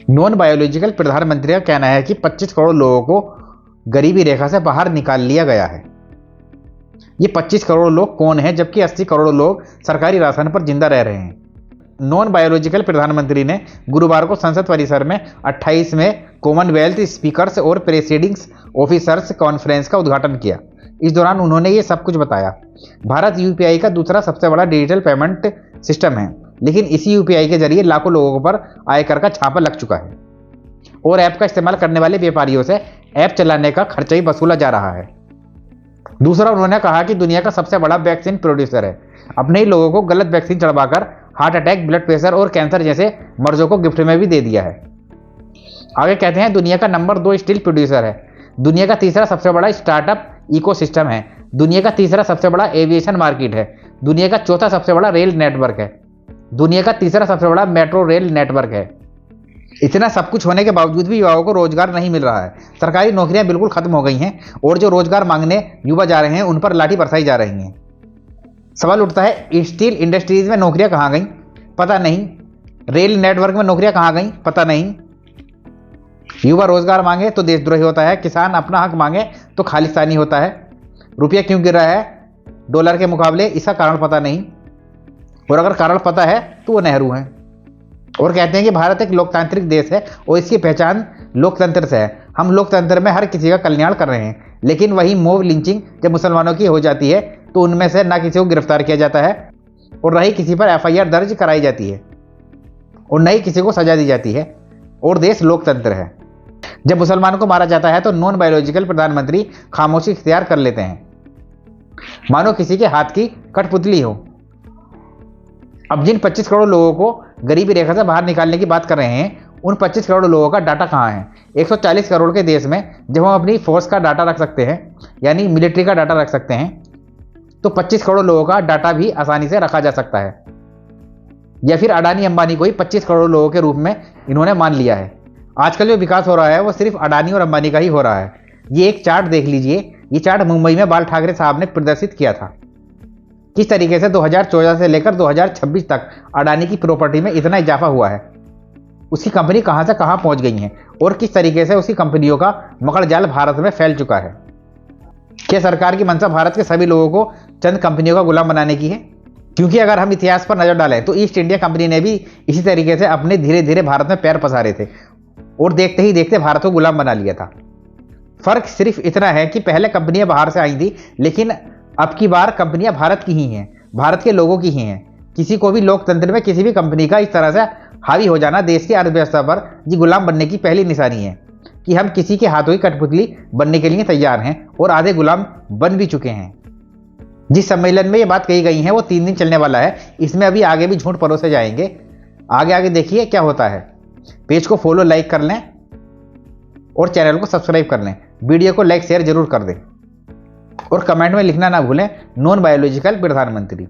Non biological प्रधानमंत्री का कहना है कि 25 करोड़ लोगों को गरीबी रेखा से बाहर निकाल लिया गया है। ये 25 करोड़ लोग कौन हैं, जबकि 80 करोड़ लोग सरकारी राशन पर जिंदा रह रहे हैं। नॉन बायोलॉजिकल प्रधानमंत्री ने गुरुवार को संसद परिसर में 28वें कॉमनवेल्थ स्पीकर्स और प्रेसिडिंग्स ऑफिसर्स कॉन्फ्रेंस का उद्घाटन किया। इस दौरान उन्होंने ये सब कुछ बताया। भारत यूपीआई का दूसरा सबसे बड़ा डिजिटल पेमेंट सिस्टम है, लेकिन इसी यूपीआई के जरिए लाखों लोगों पर आयकर का छापा लग चुका है और ऐप का इस्तेमाल करने वाले व्यापारियों से ऐप चलाने का खर्चा ही वसूला जा रहा है। दूसरा, उन्होंने कहा कि दुनिया का सबसे बड़ा वैक्सीन प्रोड्यूसर है, अपने ही लोगों को गलत वैक्सीन चढ़वाकर हार्ट अटैक, ब्लड प्रेशर और कैंसर जैसे मर्जों को गिफ्ट में भी दे दिया है। आगे कहते हैं, दुनिया का नंबर 2 स्टील प्रोड्यूसर है, दुनिया का तीसरा सबसे बड़ा स्टार्टअप इकोसिस्टम है, दुनिया का तीसरा सबसे बड़ा एविएशन मार्केट है, दुनिया का चौथा सबसे बड़ा रेल नेटवर्क है, दुनिया का तीसरा सबसे बड़ा मेट्रो रेल नेटवर्क है। इतना सब कुछ होने के बावजूद भी युवाओं को रोजगार नहीं मिल रहा है। सरकारी नौकरियां बिल्कुल खत्म हो गई हैं और जो रोजगार मांगने युवा जा रहे हैं उन पर लाठी बरसाई जा रही हैं। सवाल उठता है, स्टील इंडस्ट्रीज में नौकरियां कहां गई? पता नहीं। रेल नेटवर्क में नौकरियां कहां गई? पता नहीं। युवा रोजगार मांगे तो देशद्रोही होता है, किसान अपना हक मांगे तो खालिस्तानी होता है। रुपया क्यों गिर रहा है डॉलर के मुकाबले, इसका कारण पता नहीं, और अगर कारण पता है तो वो नेहरू हैं। और कहते हैं कि भारत एक लोकतांत्रिक देश है और इसकी पहचान लोकतंत्र से है। हम लोकतंत्र में हर किसी का कल्याण कर रहे हैं, लेकिन वही मॉब लिंचिंग जब मुसलमानों की हो जाती है तो उनमें से ना किसी को गिरफ्तार किया जाता है और न ही किसी पर एफआईआर दर्ज कराई जाती है और न ही किसी को सजा दी जाती है, और देश लोकतंत्र है। जब मुसलमानों को मारा जाता है तो नॉन बायोलॉजिकल प्रधानमंत्री खामोशी इख्तियार कर लेते हैं, मानो किसी के हाथ की कठपुतली हो। अब जिन 25 करोड़ लोगों को गरीबी रेखा से बाहर निकालने की बात कर रहे हैं, उन 25 करोड़ लोगों का डाटा कहाँ है? 140 करोड़ के देश में जब हम अपनी फोर्स का डाटा रख सकते हैं, यानी मिलिट्री का डाटा रख सकते हैं, तो 25 करोड़ लोगों का डाटा भी आसानी से रखा जा सकता है। या फिर अडानी अंबानी को ही 25 करोड़ लोगों के रूप में इन्होंने मान लिया है। आजकल जो विकास हो रहा है वो सिर्फ अडानी और अंबानी का ही हो रहा है। ये एक चार्ट देख लीजिए, ये चार्ट मुंबई में बाल ठाकरे साहब ने प्रदर्शित किया था। किस तरीके से 2014 से लेकर 2026 तक अडानी की प्रॉपर्टी में इतना इजाफा हुआ है, उसकी कंपनी कहां से कहां पहुंच गई है और किस तरीके से उसकी कंपनियों का मकड़जाल भारत में फैल चुका है। क्या सरकार की मंशा भारत के सभी लोगों को चंद कंपनियों का गुलाम बनाने की है? क्योंकि अगर हम इतिहास पर नजर डालें तो ईस्ट इंडिया कंपनी ने भी इसी तरीके से अपने धीरे धीरे भारत में पैर पसारे थे और देखते ही देखते भारत को गुलाम बना लिया था। फर्क सिर्फ इतना है कि पहले कंपनियां बाहर से आई थी, लेकिन अब की बार कंपनियां भारत की ही हैं, भारत के लोगों की ही हैं। किसी को भी लोकतंत्र में किसी भी कंपनी का इस तरह से हावी हो जाना देश की अर्थव्यवस्था पर जी गुलाम बनने की पहली निशानी है कि हम किसी के हाथों की कठपुतली बनने के लिए तैयार हैं और आधे गुलाम बन भी चुके हैं। जिस सम्मेलन में ये बात कही गई है वो 3 दिन चलने वाला है। इसमें अभी आगे भी झूठ परोसे जाएंगे। आगे आगे देखिए क्या होता है। पेज को फॉलो लाइक कर लें और चैनल को सब्सक्राइब कर लें। वीडियो को लाइक शेयर जरूर कर दें और कमेंट में लिखना ना भूलें नॉन बायोलॉजिकल प्रधानमंत्री।